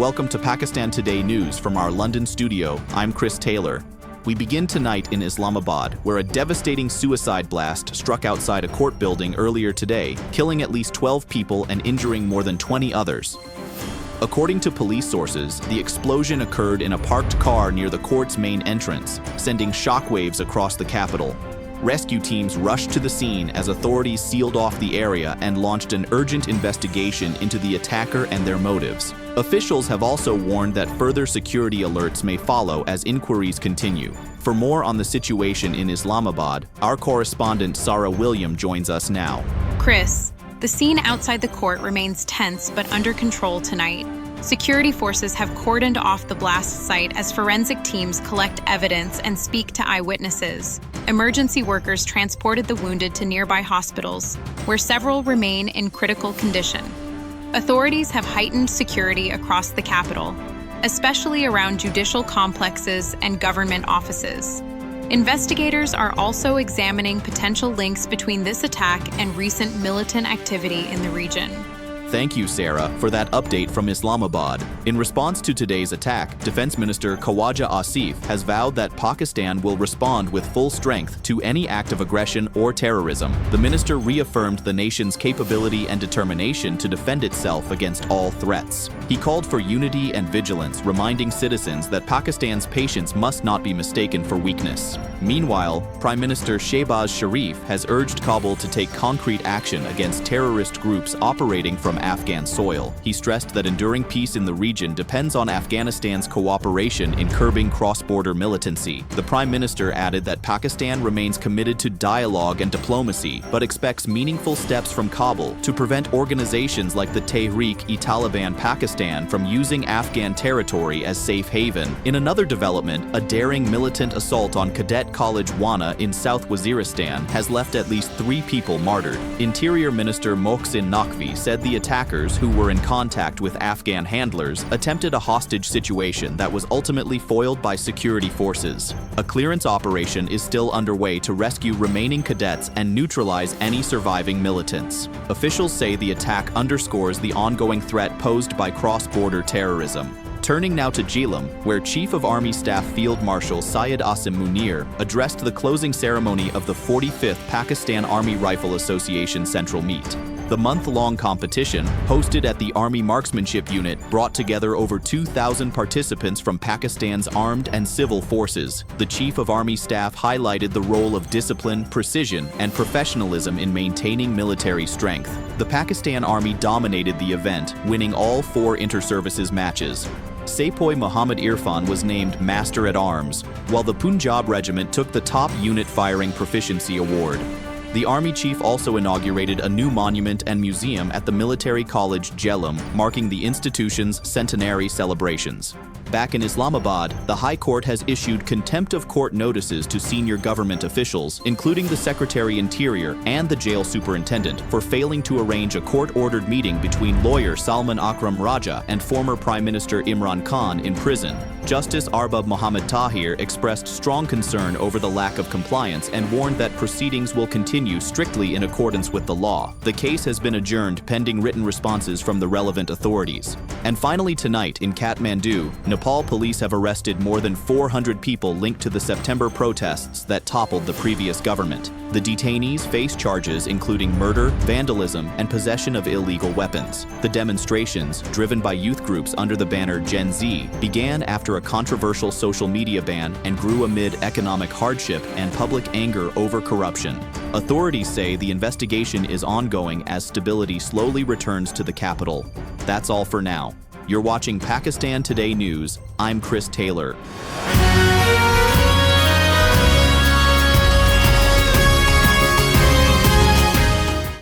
welcome to Pakistan Today News from our London studio. I'm Chris Taylor. We begin tonight in Islamabad, where a devastating suicide blast struck outside a court building earlier today, killing at least 12 people and injuring more than 20 others. According to police sources, the explosion occurred in a parked car near the court's main entrance, sending shockwaves across the capital. Rescue teams rushed to the scene as authorities sealed off the area and launched an urgent investigation into the attacker and their motives. Officials have also warned that further security alerts may follow as inquiries continue. For more on the situation in Islamabad, our correspondent Sarah William joins us now. Chris, the scene outside the court remains tense but under control tonight. Security forces have cordoned off the blast site as forensic teams collect evidence and speak to eyewitnesses. Emergency workers transported the wounded to nearby hospitals, where several remain in critical condition. Authorities have heightened security across the capital, especially around judicial complexes and government offices. Investigators are also examining potential links between this attack and recent militant activity in the region. Thank you, Sarah, for that update from Islamabad. In response to today's attack, Defense Minister Khawaja Asif has vowed that Pakistan will respond with full strength to any act of aggression or terrorism. The minister reaffirmed the nation's capability and determination to defend itself against all threats. He called for unity and vigilance, reminding citizens that Pakistan's patience must not be mistaken for weakness. Meanwhile, Prime Minister Shehbaz Sharif has urged Kabul to take concrete action against terrorist groups operating from Afghan soil. He stressed that enduring peace in the region depends on Afghanistan's cooperation in curbing cross-border militancy. The Prime Minister added that Pakistan remains committed to dialogue and diplomacy, but expects meaningful steps from Kabul to prevent organizations like the Tehreek-e-Taliban Pakistan from using Afghan territory as safe haven. In another development, a daring militant assault on Cadet College Wana in South Waziristan has left at least 3 people martyred. Interior Minister Mohsin Naqvi said the attackers, who were in contact with Afghan handlers, attempted a hostage situation that was ultimately foiled by security forces. A clearance operation is still underway to rescue remaining cadets and neutralize any surviving militants. Officials say the attack underscores the ongoing threat posed by cross-border terrorism. Turning now to Jhelum, where Chief of Army Staff Field Marshal Syed Asim Munir addressed the closing ceremony of the 45th Pakistan Army Rifle Association Central Meet. The month-long competition, hosted at the Army Marksmanship Unit, brought together over 2,000 participants from Pakistan's armed and civil forces. The Chief of Army Staff highlighted the role of discipline, precision, and professionalism in maintaining military strength. The Pakistan Army dominated the event, winning all 4 inter-services matches. Sepoy Muhammad Irfan was named Master at Arms, while the Punjab Regiment took the top unit firing proficiency award. The Army Chief also inaugurated a new monument and museum at the Military College Jhelum, marking the institution's centenary celebrations. Back in Islamabad, the High Court has issued contempt of court notices to senior government officials, including the Secretary Interior and the jail superintendent, for failing to arrange a court-ordered meeting between lawyer Salman Akram Raja and former Prime Minister Imran Khan in prison. Justice Arbab Mohammad Tahir expressed strong concern over the lack of compliance and warned that proceedings will continue strictly in accordance with the law. The case has been adjourned pending written responses from the relevant authorities. And finally tonight in Kathmandu, Nepal police have arrested more than 400 people linked to the September protests that toppled the previous government. The detainees face charges including murder, vandalism, and possession of illegal weapons. The demonstrations, driven by youth groups under the banner Gen Z, began after a controversial social media ban and grew amid economic hardship and public anger over corruption. Authorities say the investigation is ongoing as stability slowly returns to the capital. That's all for now. You're watching Pakistan Today News. I'm Chris Taylor.